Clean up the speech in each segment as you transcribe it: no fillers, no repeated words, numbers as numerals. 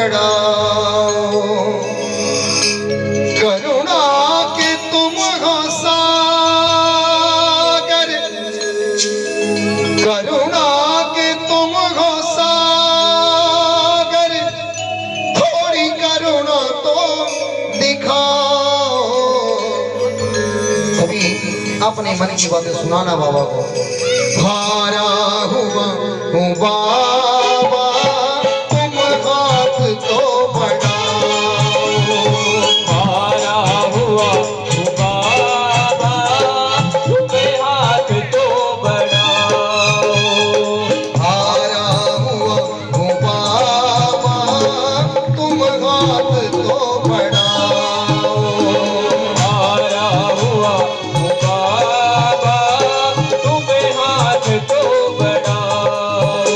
बढ़ाओ। करुणा के तुम हो सागर, करुणा के तुम हो सागर, थोड़ी करुणा तो दिखाओ। अभी अपने मन की बातें सुनाना बाबा को। हारा हुआ हूँ बाबा, तुम हाथ तो बढ़ाओ। हारा हुआ हूँ बाबा, तुम हाथ तो बढ़ाओ। हारा हुआ हूँ बाबा, तुम हाथ तो बढ़ाओ। हारा हुआ हूँ बाबा, तुम हाथ तो बढ़ाओ।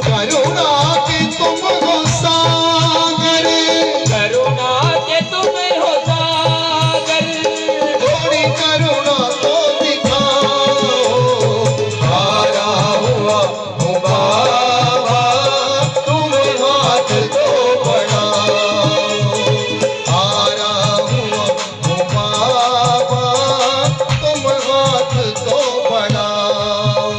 करुणा के तुम हो सागर, करुणा के तुम हो सागर, थोड़ी करुणा तो दिखाओ। हारा हुआ हूँ बाबा, तुम हाथ तो बढ़ाओ। हारा हुआ हूँ बाबा, तुम हाथ तो बढ़ाओ।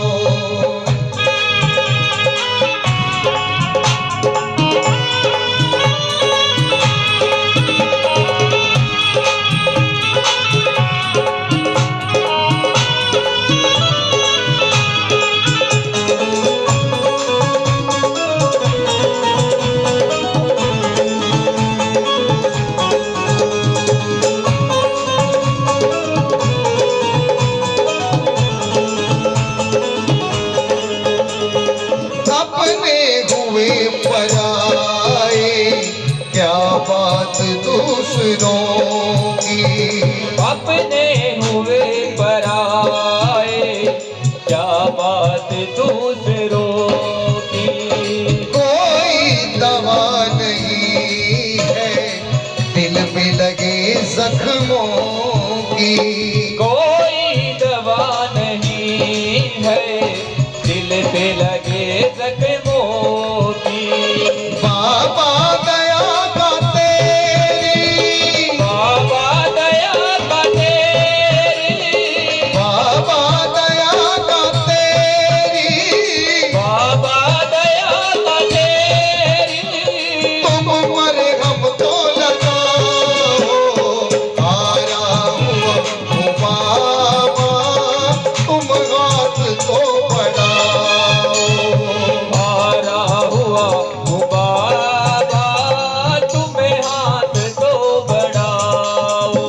अपने हुए पराए, क्या बात दूसरों की। अपने हुए पराए, क्या बात दूसरों की। कोई दवा नहीं है दिल में लगे जख्मों की। कोई दवा नहीं है दिल पे लगे जख्मों की। बाबा दया का तेरी, बाबा दया का तेरी, बाबा दया का तेरी, बाबा दया का तेरी। तुम मरे हम तो लगाओ। हारा हुआ हूँ बाबा, तुम हाथ तो बढ़ाओ। हारा हुआ हूँ बाबा, तुम हाथ तो बढ़ाओ।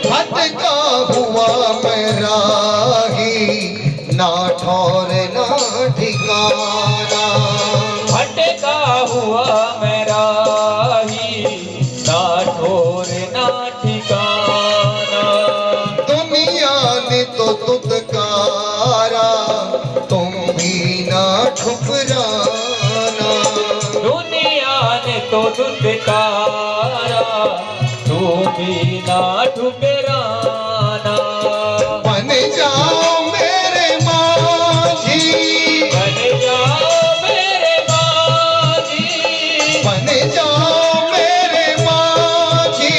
भटका हुआ मैं राही, ना ठौर ना ठिकाना। भटका हुआ मेरा ही, ना ठोर ना ठिकाना। दुनिया ने तो तुतकारा, तुम भी ना ठुकराना। दुनिया ने तो दुदकारा, तू भी ना ठुकराना। बन जाओ मेरे माझी, बन जाओ मेरे माझी, बन जाओ मेरे माझी,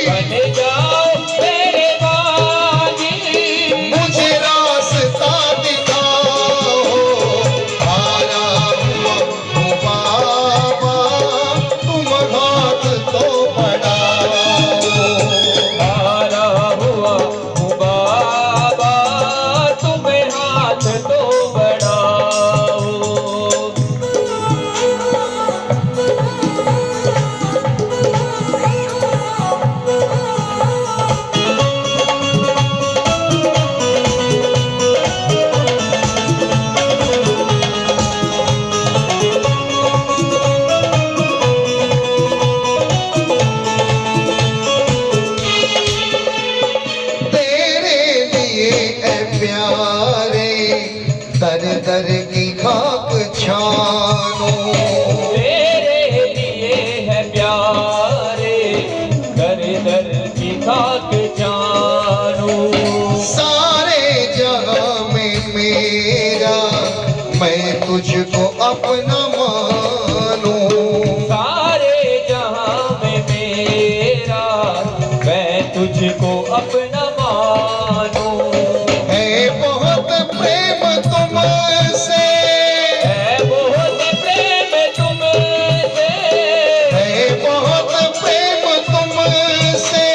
बन जाओ मेरे माझी। मुझे रास्ता दिखाओ। हारा हुआ हूँ बाबा, तुम हाथ तो बढ़ाओ। हारा हुआ हूँ बाबा, भी खाक जानू। सारे जहां में मेरा मैं तुझको अपना मानूं। सारे जहां में मेरा मैं तुझको अपना मानूं। है बहुत प्रेम तुमसे, है बहुत प्रेम तुमसे, है बहुत प्रेम तुमसे,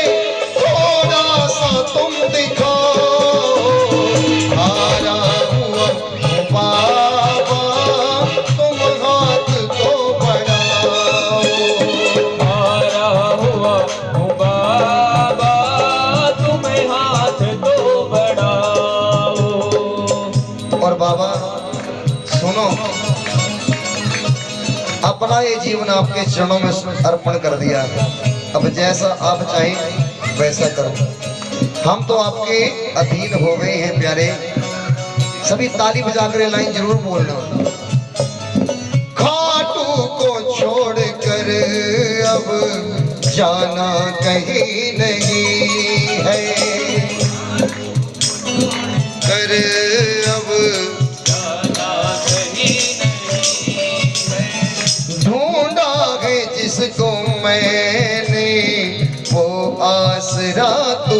थोड़ा सा तुम दिखाओ। हारा हुआ हूँ बाबा, तुम हाथ तो बढ़ाओ। हारा हुआ हूँ बाबा, तुम्हें हाथ तो बढ़ाओ। और बाबा सुनो, अपना ये जीवन आपके चरणों में अर्पण कर दिया। अब जैसा आप चाहें वैसा करो। हम तो आपके अधीन हो गए हैं प्यारे। सभी ताली बजाकर लाइन जरूर बोलना। खाटू को छोड़कर अब जाना कहीं नहीं है, कर अब ढूंढा है जिसको मैंने, वो आसरा तू